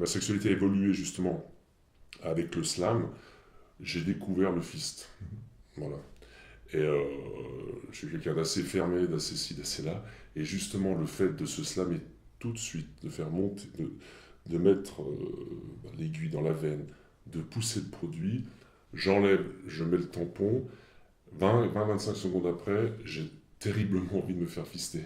ma sexualité a évolué justement avec le slam, j'ai découvert le fist. Voilà. Et je suis quelqu'un d'assez fermé, d'assez ci, d'assez là. Et justement, le fait de se slammer tout de suite, de faire monter, de mettre l'aiguille dans la veine, de pousser le produit, j'enlève, je mets le tampon, 20-25 secondes après, j'ai terriblement envie de me faire fister.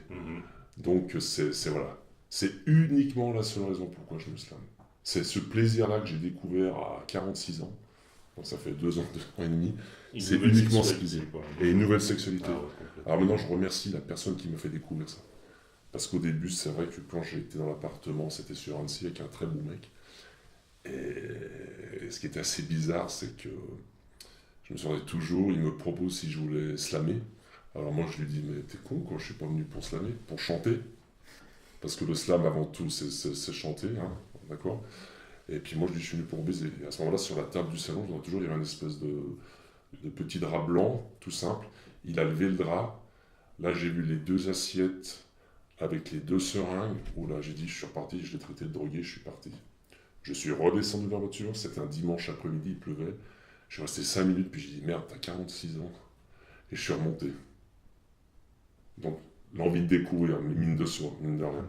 Donc voilà. C'est uniquement la seule raison pourquoi je me slame. C'est ce plaisir-là que j'ai découvert à 46 ans. Donc ça fait 2 ans, 2 ans et demi. C'est uniquement ce plaisir. Et une nouvelle sexualité. Ah ouais, complètement. Alors maintenant, je remercie la personne qui me fait découvrir ça. Parce qu'au début, c'est vrai que quand j'étais dans l'appartement, c'était sur Annecy avec un très bon mec. Et ce qui était assez bizarre, c'est que je me souviens toujours, il me propose si je voulais slammer. Alors moi, je lui dis, mais t'es con, quoi, je suis pas venu pour slammer, pour chanter. Parce que le slam, avant tout, c'est chanter, hein, d'accord. Et puis moi, je lui dis, je suis venu pour baiser. Et à ce moment-là, sur la table du salon, je vois toujours, il y avait une espèce de petit drap blanc, tout simple. Il a levé le drap. Là, j'ai vu les 2 assiettes avec les 2 seringues. Où là, j'ai dit, je suis reparti, je l'ai traité de drogué, je suis parti. Je suis redescendu dans la voiture, c'était un dimanche après-midi, il pleuvait. Je suis resté 5 minutes, puis j'ai dit, merde, t'as 46 ans. Et je suis remonté. Donc, l'envie de découvrir, mais mine de soi, mine de rien.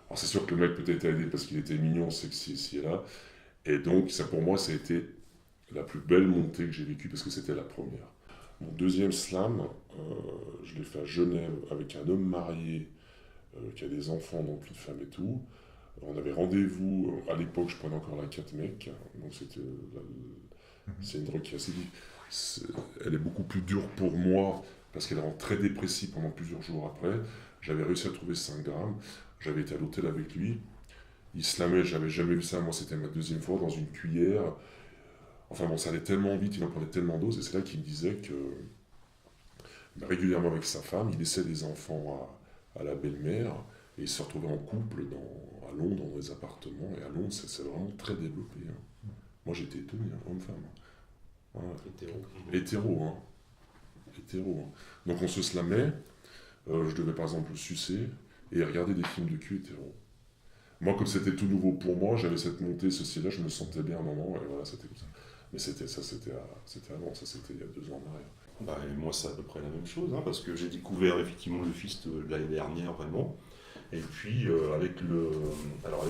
Alors, c'est sûr que le mec peut-être a aidé parce qu'il était mignon, sexy, ici et là. Et donc, ça pour moi, ça a été la plus belle montée que j'ai vécue parce que c'était la première. Mon deuxième slam, je l'ai fait à Genève avec un homme marié qui a des enfants, donc une femme et tout. On avait rendez-vous, à l'époque je prenais encore la 4 mecs, donc c'est une drogue qui est assez elle est beaucoup plus dure pour moi parce qu'elle rend très dépressive pendant plusieurs jours après. J'avais réussi à trouver 5 grammes, j'avais été à l'hôtel avec lui, il slamait, j'avais jamais vu ça, moi c'était ma deuxième fois dans une cuillère. Enfin bon, ça allait tellement vite, il en prenait tellement d'ose, et c'est là qu'il me disait que régulièrement avec sa femme, il laissait des enfants à la belle-mère, et ils se retrouvaient en couple à Londres, dans des appartements, et à Londres, c'est vraiment très développé. Hein. Moi j'étais étonné, hein, homme-femme. Hein. Hétéro. Hétéro, hein. Hétéro. Hein. Donc on se slamait, je devais par exemple le sucer, et regarder des films de cul hétéro. Moi, comme c'était tout nouveau pour moi, j'avais cette montée, ceci là, je me sentais bien à un moment, et voilà, c'était comme ça. Mais c'était avant, ça c'était il y a 2 ans en arrière. Bah, et moi, c'est à peu près la même chose, hein, parce que j'ai découvert effectivement le fist l'année dernière, vraiment. Et puis, avec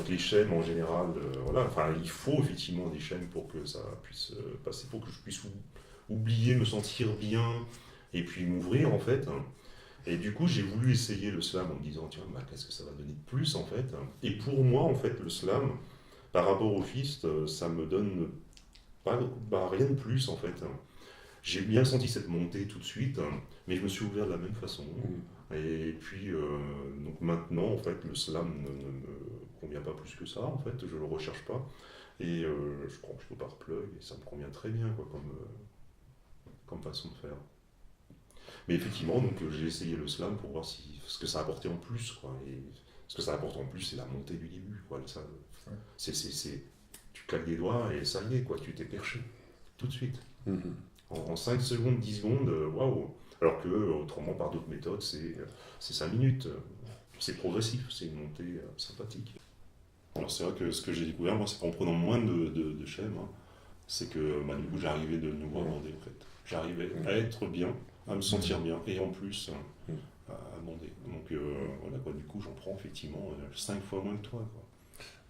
les chaînes en général, voilà, enfin, il faut effectivement des chaînes pour que ça puisse passer, pour que je puisse oublier, me sentir bien, et puis m'ouvrir, en fait. Hein. Et du coup, j'ai voulu essayer le slam en me disant, tiens, bah, qu'est-ce que ça va donner de plus, en fait. Et pour moi, en fait, le slam, par rapport au fist, ça me donne pas, bah, rien de plus, en fait. J'ai bien senti cette montée tout de suite, hein, mais je me suis ouvert de la même façon. Mm. Et puis, donc maintenant, en fait, le slam ne me convient pas plus que ça, en fait, je le recherche pas. Et je prends plutôt par plug, et ça me convient très bien, quoi, comme façon de faire. Mais effectivement, donc j'ai essayé le slam pour voir ce que ça apportait en plus, quoi. Et ce que ça apporte en plus, c'est la montée du début, quoi. Ça, tu claques des doigts et ça y est, quoi, tu t'es perché, tout de suite. Mhm. En 5 secondes, 10 secondes, waouh! Alors que, autrement, par d'autres méthodes, c'est 5 minutes. C'est progressif, c'est une montée sympathique. Alors, c'est vrai que ce que j'ai découvert, moi, c'est qu'en prenant moins de chaînes, hein, c'est que bah, du coup, j'arrivais de nouveau à bander, en fait. J'arrivais à être bien, à me sentir bien, et en plus, à bander. Donc, voilà, quoi, du coup, j'en prends effectivement 5 fois moins que toi,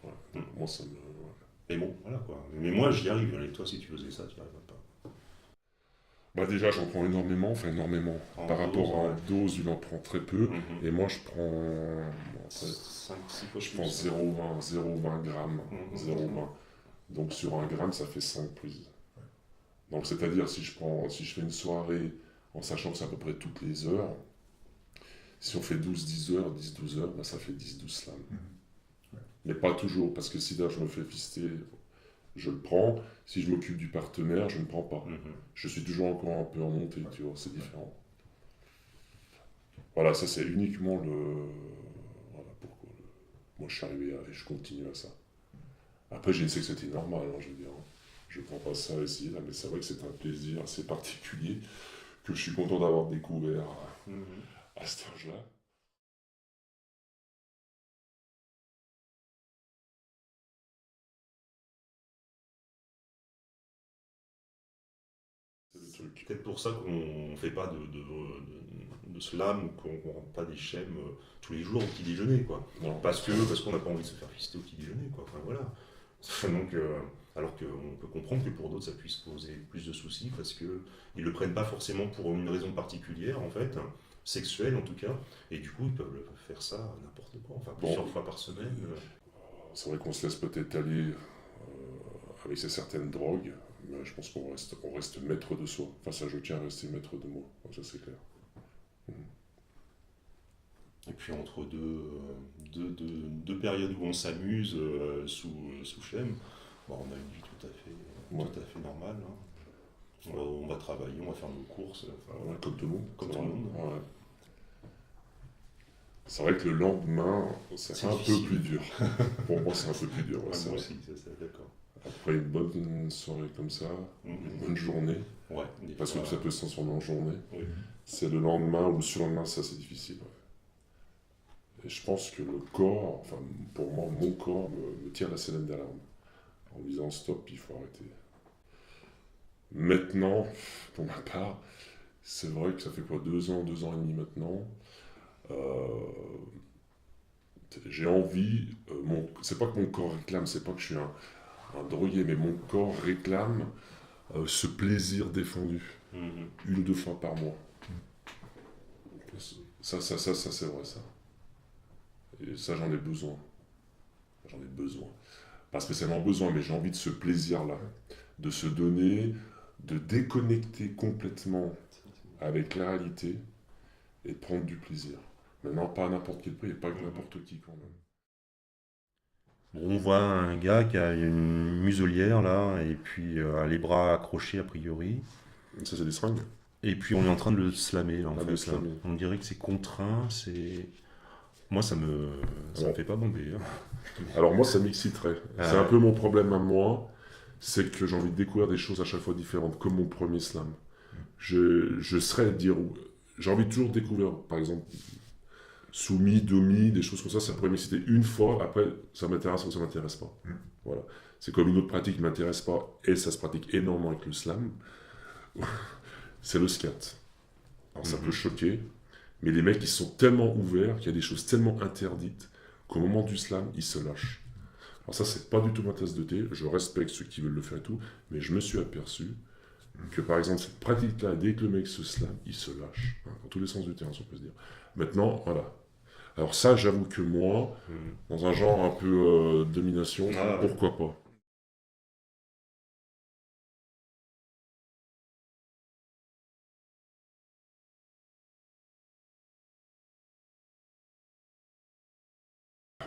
quoi. Ouais. Moi, ça me. Ouais. Mais bon, voilà, quoi. Mais moi, j'y arrive, et toi, si tu faisais ça, tu n'y arriverais pas. Bah déjà, j'en prends énormément, enfin énormément. En Par dose, rapport à ouais. la dose, il en prend très peu. Mhm. Et moi, je prends. Bon, après, 5-6 fois je plus. prends 0,20 grammes. Mhm. 0,20. Donc sur 1 gramme, ça fait 5 prises. Donc c'est-à-dire, si je fais une soirée en sachant que c'est à peu près toutes les heures, si on fait 12-10 heures, 10-12 heures, bah, ça fait 10-12 slams. Mais pas toujours, parce que si là je me fais fister, je le prends. Si je m'occupe du partenaire, je ne prends pas. Mhm. Je suis toujours encore un peu en montée, tu vois, c'est différent. Voilà, ça c'est uniquement le. Voilà pourquoi. Moi je suis arrivé à. Et je continue à ça. Après j'ai une sexualité normale, hein, je veux dire. Hein. Je prends pas ça ici, là, mais c'est vrai que c'est un plaisir assez particulier que je suis content d'avoir découvert Mhm. à cet âge-là. truc. Peut-être pour ça qu'on ne fait pas de slam ou qu'on ne rentre pas des schèmes tous les jours au petit déjeuner, quoi. Non. Parce qu'on n'a pas envie de se faire fister au petit déjeuner, quoi. Enfin, voilà. Donc, alors qu'on peut comprendre que pour d'autres ça puisse poser plus de soucis parce qu'ils ne le prennent pas forcément pour une raison particulière, en fait, sexuelle en tout cas, et du coup ils peuvent faire ça n'importe quoi, enfin plusieurs fois par semaine. C'est vrai qu'on se laisse peut-être aller avec certaines drogues, mais je pense on reste maître de soi. Enfin, ça, je tiens à rester maître de moi, ça c'est clair. Et puis entre deux périodes où on s'amuse sous Chem, bon, on a une vie tout à fait normale. Hein. On va travailler, on va faire nos courses. Ouais, comme tout le monde. Comme tout le monde. Ouais. C'est vrai que le lendemain, c'est un peu plus dur. Pour moi, c'est un peu plus dur. Ouais, moi aussi, c'est d'accord. Après une bonne soirée comme ça, une bonne journée, parce que ça peut se transformer en journée, c'est le lendemain ou le surlendemain, ça c'est difficile. Ouais. Et je pense que le corps, enfin pour moi, mon corps me tire la sonnette d'alarme en me disant stop, il faut arrêter. Maintenant, pour ma part, c'est vrai que ça fait quoi, 2 ans et demi maintenant. J'ai envie, c'est pas que mon corps réclame, c'est pas que je suis un drogué, mais mon corps réclame ce plaisir défendu, 1 ou 2 fois par mois. Ça c'est vrai, ça. Et ça, j'en ai besoin. J'en ai besoin. Pas spécialement besoin, mais j'ai envie de ce plaisir-là, de se donner, de déconnecter complètement avec la réalité et de prendre du plaisir. Maintenant, pas à n'importe quel prix et pas avec n'importe qui quand même. Bon, on voit un gars qui a une muselière là, et puis les bras accrochés a priori. Ça, c'est des seringues. Et puis on est en train de le slammer là, en fait. Slammer. On dirait que c'est contraint, c'est. Moi ça me fait pas bomber. Hein. Alors moi, ça m'exciterait. C'est un peu mon problème à moi, c'est que j'ai envie de découvrir des choses à chaque fois différentes, comme mon premier slam. Je serais à dire, j'ai envie de toujours découvrir, par exemple, soumis, domi, des choses comme ça pourrait m'exciter une fois, après ça m'intéresse ou ça m'intéresse pas. Voilà. C'est comme une autre pratique qui m'intéresse pas, et ça se pratique énormément avec le slam, c'est le scat. Alors ça peut choquer, mais les mecs ils sont tellement ouverts qu'il y a des choses tellement interdites qu'au moment du slam, ils se lâchent. Alors ça, c'est pas du tout ma tasse de thé, je respecte ceux qui veulent le faire et tout, mais je me suis aperçu que par exemple cette pratique-là, dès que le mec se slam, il se lâche, hein, dans tous les sens du terme, si on peut se dire. Maintenant, voilà. Alors ça, j'avoue que moi, dans un genre un peu domination, pourquoi pas.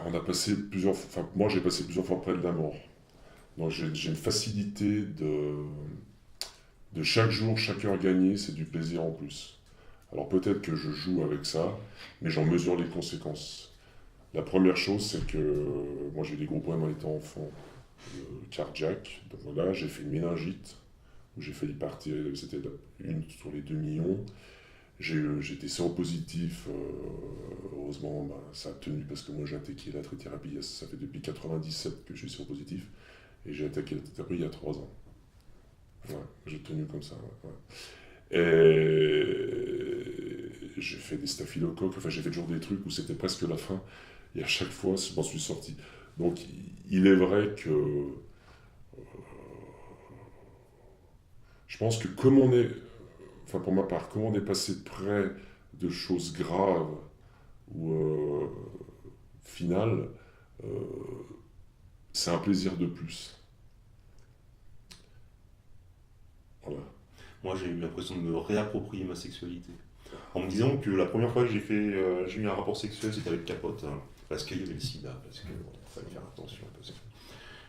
On a passé plusieurs fois, enfin moi j'ai passé plusieurs fois près de la mort. Donc j'ai une facilité de chaque jour, chaque heure gagnée, c'est du plaisir en plus. Alors peut-être que je joue avec ça, mais j'en mesure les conséquences. La première chose, c'est que moi j'ai eu des gros problèmes en étant enfant cardiaque. Donc voilà, j'ai fait une méningite, où j'ai failli partir, c'était une sur les 2 millions. J'étais séropositif, heureusement ça a tenu parce que moi j'ai attaqué la trithérapie, ça fait depuis 97 que je suis séropositif, et j'ai attaqué la trithérapie il y a 3 ans. Ouais, j'ai tenu comme ça. Ouais. Et j'ai fait des staphylocoques, enfin j'ai fait toujours des trucs où c'était presque la fin, et à chaque fois je m'en suis sorti. Donc il est vrai que je pense que comme on est, enfin pour ma part, comme on est passé près de choses graves ou finales, euh, c'est un plaisir de plus. Voilà. Moi j'ai eu l'impression de me réapproprier ma sexualité. En me disant que la première fois que j'ai eu un rapport sexuel, c'était avec Capote, hein, parce qu'il y avait le sida, parce qu'il fallait faire attention.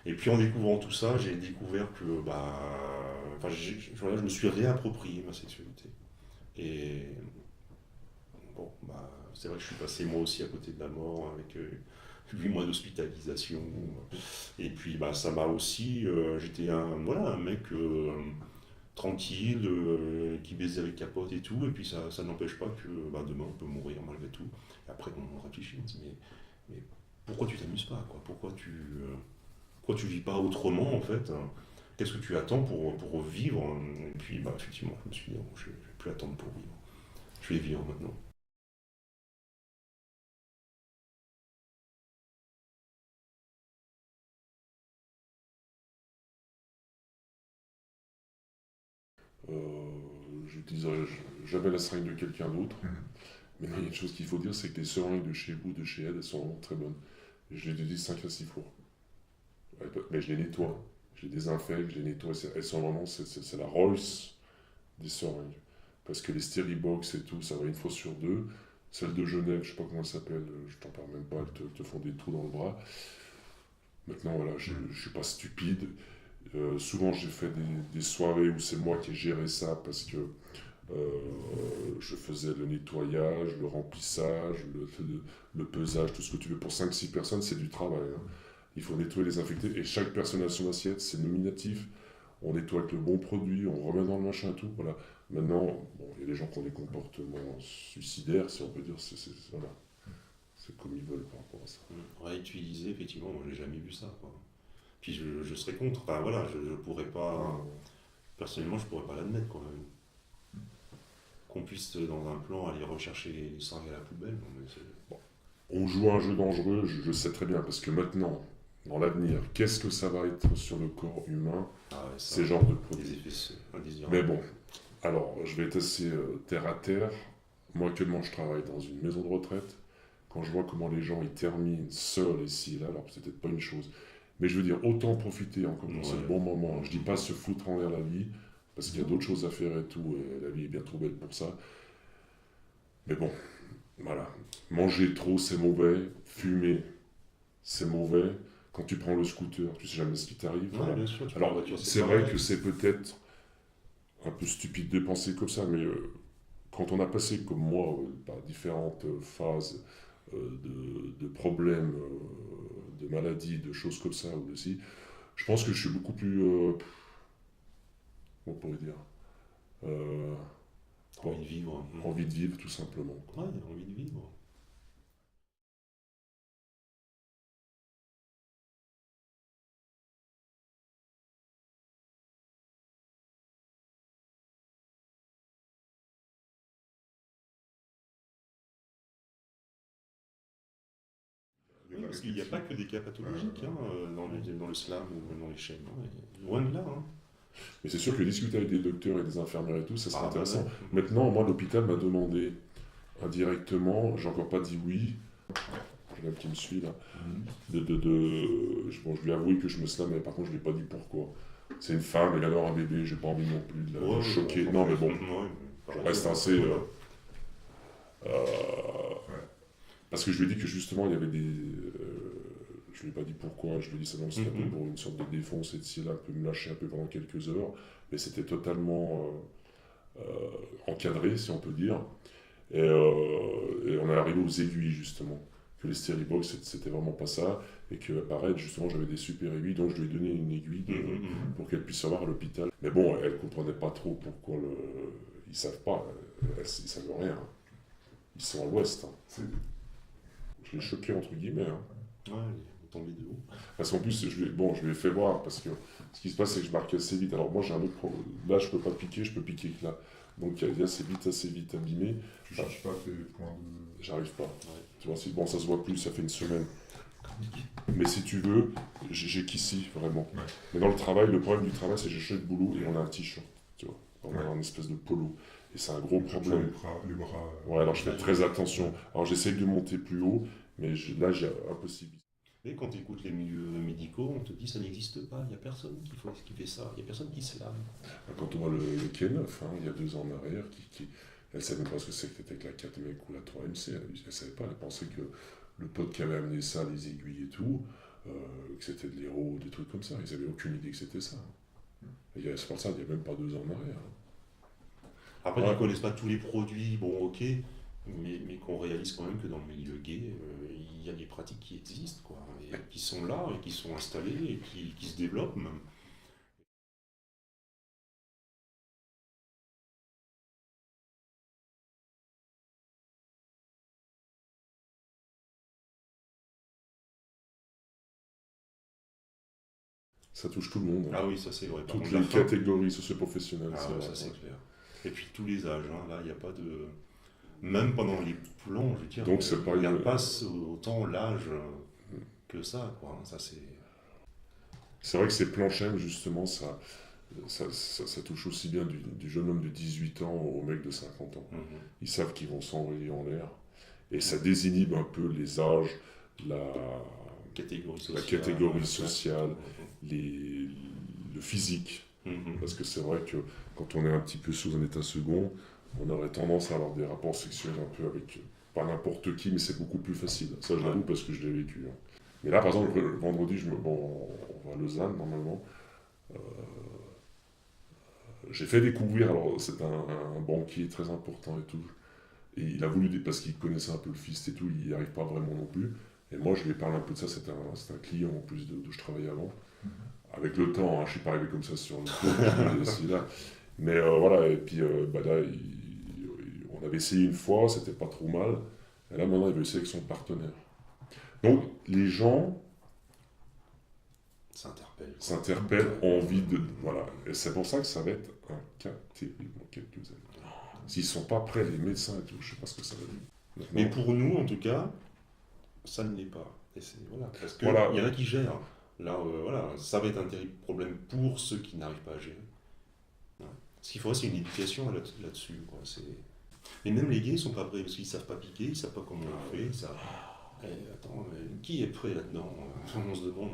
Et puis en découvrant tout ça, j'ai découvert que je me suis réapproprié ma sexualité. Et bon, c'est vrai que je suis passé moi aussi à côté de la mort avec 8 mois d'hospitalisation. Et puis ça m'a aussi. J'étais un mec tranquille, qui baisait avec Capote et tout. Et puis ça n'empêche pas que demain on peut mourir malgré tout. Et après on réfléchit, on se dit mais pourquoi tu t'amuses pas quoi, pourquoi tu vis pas autrement en fait, hein. qu'est-ce que tu attends pour vivre? Et puis, bah, effectivement, je me suis dit, non, je ne vais plus attendre pour vivre. Je vais vivre maintenant. J'utiliserai jamais la seringue de quelqu'un d'autre. Mais il y a une chose qu'il faut dire, c'est que les seringues de chez vous, de chez elle, elles sont vraiment très bonnes. Je les utilise 5 à 6 fois. Mais je les nettoie. Je les désinfecte, je les nettoie. Elles sont vraiment, c'est la Rolls des seringues. Parce que les Steribox et tout, ça va une fois sur deux. Celle de Genève, je sais pas comment elle s'appelle, je t'en parle même pas, elles te font des trous dans le bras. Maintenant, voilà, je suis pas stupide. Souvent, j'ai fait des soirées où c'est moi qui ai géré ça parce que je faisais le nettoyage, le remplissage, le pesage, tout ce que tu veux. Pour 5 6 personnes, c'est du travail, hein. Il faut nettoyer, les infecter, et chaque personne a son assiette, c'est nominatif. On nettoie avec le bon produit, on remet dans le machin, tout. Voilà. Maintenant, bon, il y a des gens qui ont des comportements suicidaires, si on peut dire. Voilà. C'est comme ils veulent par rapport à ça. Réutiliser, effectivement, moi, j'ai jamais vu ça, quoi. Puis je serais contre. Enfin, voilà, je pourrais pas. Personnellement, je pourrais pas l'admettre, quand même. Qu'on puisse, dans un plan, aller rechercher les seringues à la poubelle. Non, mais On joue à un jeu dangereux, je sais très bien, parce que maintenant, dans l'avenir, qu'est-ce que ça va être sur le corps humain, ah ouais, ça, ces genres de des produits. effets indésirables. Mais bon, alors, je vais être assez terre à terre. Moi, actuellement, je travaille dans une maison de retraite. Quand je vois comment les gens ils terminent seuls ici et là, alors c'est peut-être pas une chose. Mais je veux dire, autant profiter encore pour ce Ouais. bon moment. Je dis pas se foutre en l'air la vie, parce qu'il y a d'autres choses à faire et tout, et la vie est bien trop belle pour ça. Mais bon, voilà. Manger trop, c'est mauvais. Fumer, c'est mauvais. Quand tu prends le scooter, tu sais jamais ce qui t'arrive. Ouais, Voilà. bien sûr, tu prends la Alors, voiture, c'est vrai pareil. que c'est peut-être un peu stupide de penser comme ça, mais quand on a passé, comme moi, par différentes phases de problèmes, de maladies, de choses comme ça, ou aussi, je pense que je suis beaucoup plus, on pourrait dire, euh, Envie de vivre. envie de vivre tout simplement, quoi. Ouais, envie de vivre. Oui, parce qu'il n'y a pas que des cas pathologiques hein, dans le slam ou dans les chaînes. Hein, loin de là. Hein. Mais c'est sûr que discuter avec des docteurs et des infirmières et tout, ça serait Ah, bah intéressant. ouais. Maintenant, moi, l'hôpital m'a demandé indirectement, j'ai encore pas dit oui, quelqu'un qui me suit là, bon, je lui ai avoué que je me slam, mais par contre, je lui ai pas dit pourquoi. C'est une femme, elle adore un bébé, j'ai pas envie non plus de la Ouais, choquer. bon, Non, mais bon, ouais, je reste assez. Euh, Parce que je lui ai dit que justement, il y avait des. Je lui ai pas dit pourquoi, je lui ai dit ça, non, c'était un peu pour une sorte de défense et de si là, peut me lâcher un peu pendant quelques heures, mais c'était totalement encadré, si on peut dire. Et on est arrivé aux aiguilles, justement. Que les Steribox, c'était vraiment pas ça. Et que, pareil, justement, j'avais des super aiguilles, donc je lui ai donné une aiguille pour qu'elle puisse avoir à l'hôpital. Mais bon, elle comprenait pas trop pourquoi le. Ils savent pas, ils savent rien. Ils sont à l'ouest. Hein. Je l'ai choqué, entre guillemets. Hein. Ouais, il est tombé de haut. Parce qu'en plus, je lui ai fait voir, parce que ce qui se passe, c'est que je marque assez vite. Alors moi, j'ai un autre problème. Là, je peux pas piquer, je peux piquer que là. Donc, il y a assez vite abîmé. Tu cherches pas tes points de. J'arrive pas. Ouais. Tu vois, bon, ça se voit plus, ça fait une semaine. Mais si tu veux, j'ai qu'ici, vraiment. Ouais. Mais dans le travail, le problème du travail, c'est que je fais de boulot et on a un t-shirt, tu vois. On a Ouais. une espèce de polo. Et c'est un gros Tu as problème. les bras. Ouais, alors je fais très attention. Alors j'essaye de monter plus haut, mais là, j'ai impossible. Et quand tu écoutes les milieux médicaux, on te dit ça n'existe pas, il n'y a personne qui fait ça, il n'y a personne qui se lave. Quand on voit le K9, hein, il y a 2 ans en arrière, elle ne savait même pas ce que c'était que la 4 mec ou la 3MC. Elle ne savait pas, elle pensait que le pote qui avait amené ça, les aiguilles et tout, que c'était de l'héros, des trucs comme ça. Ils n'avaient aucune idée que c'était ça. C'est pour ça, il n'y a même pas 2 ans en arrière. Après, Ouais. ils ne connaissent pas tous les produits, bon ok, mais qu'on réalise quand même que dans le milieu gay, il y a des pratiques qui existent, quoi, et qui sont là, et qui sont installées, et qui se développent même. ça touche tout le monde. Ah oui, ça c'est vrai. Par Toutes contre, les la faim- catégories socioprofessionnelles. Ah c'est ouais, vrai, ça c'est ouais. clair. Et puis tous les âges, hein. Là, il n'y a pas de... Même pendant les plans, je veux dire, Donc, c'est pas il n'y a une- pas autant l'âge que ça, quoi. Ça c'est... C'est vrai que ces planchèmes, justement, ça touche aussi bien du jeune homme de 18 ans au mec de 50 ans. Mhm. Ils savent qu'ils vont s'envoyer en l'air. Et ça désinhibe un peu les âges, la Catégorie sociale. catégorie sociale, Mhm. le physique. Mhm. Parce que c'est vrai que quand on est un petit peu sous un état second, on aurait tendance à avoir des rapports sexuels un peu avec pas n'importe qui, mais c'est beaucoup plus facile. Ça, je l'avoue parce que je l'ai vécu. Hein. Mais là, par exemple, le vendredi, bon, on va à Lausanne, normalement. J'ai fait découvrir, alors c'est un banquier très important et tout, et il a voulu, parce qu'il connaissait un peu le fils et tout, il n'y arrive pas vraiment non plus. Et moi, je lui ai parlé un peu de ça, c'est un client en plus d'où je travaillais avant. Avec le temps, hein, je ne suis pas arrivé comme ça sur le coup, là. Mais voilà, et puis bah là, on avait essayé une fois, c'était pas trop mal. Et là, maintenant, il veut essayer avec son partenaire. Donc, les gens Ça interpelle. s'interpellent, ont envie de... Voilà, et c'est pour ça que ça va être un cas terrible dans quelques années. S'ils ne sont pas prêts, les médecins et tout, je ne sais pas ce que ça va dire. Mais pour nous, en tout cas, ça ne l'est pas. Et voilà, parce qu'il Voilà. y en a qui gèrent. Là, voilà, ça va être un terrible problème pour ceux qui n'arrivent pas à gérer. Ouais. Ce qu'il faudrait, c'est une éducation là-dessus. Quoi. Et même les gays ne sont pas prêts, parce qu'ils ne savent pas piquer, ils ne savent pas comment on fait. Ça... attends, mais qui est prêt là-dedans? On se demande.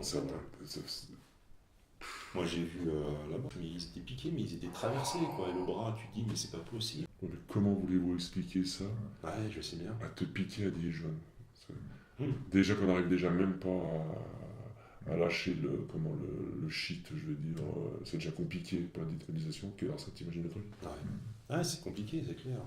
Moi, j'ai vu là-bas, mais ils étaient piqués, mais ils étaient traversés. Quoi. Et le bras, tu te dis, mais c'est pas possible. Mais comment voulez-vous expliquer ça Ouais, je sais bien. à te piquer à des jeunes? Déjà qu'on n'arrive déjà même pas à lâcher le shit, je veux dire, c'est déjà compliqué pour la détérminisation, alors ça t'imagine le truc? Ouais, c'est compliqué, c'est clair.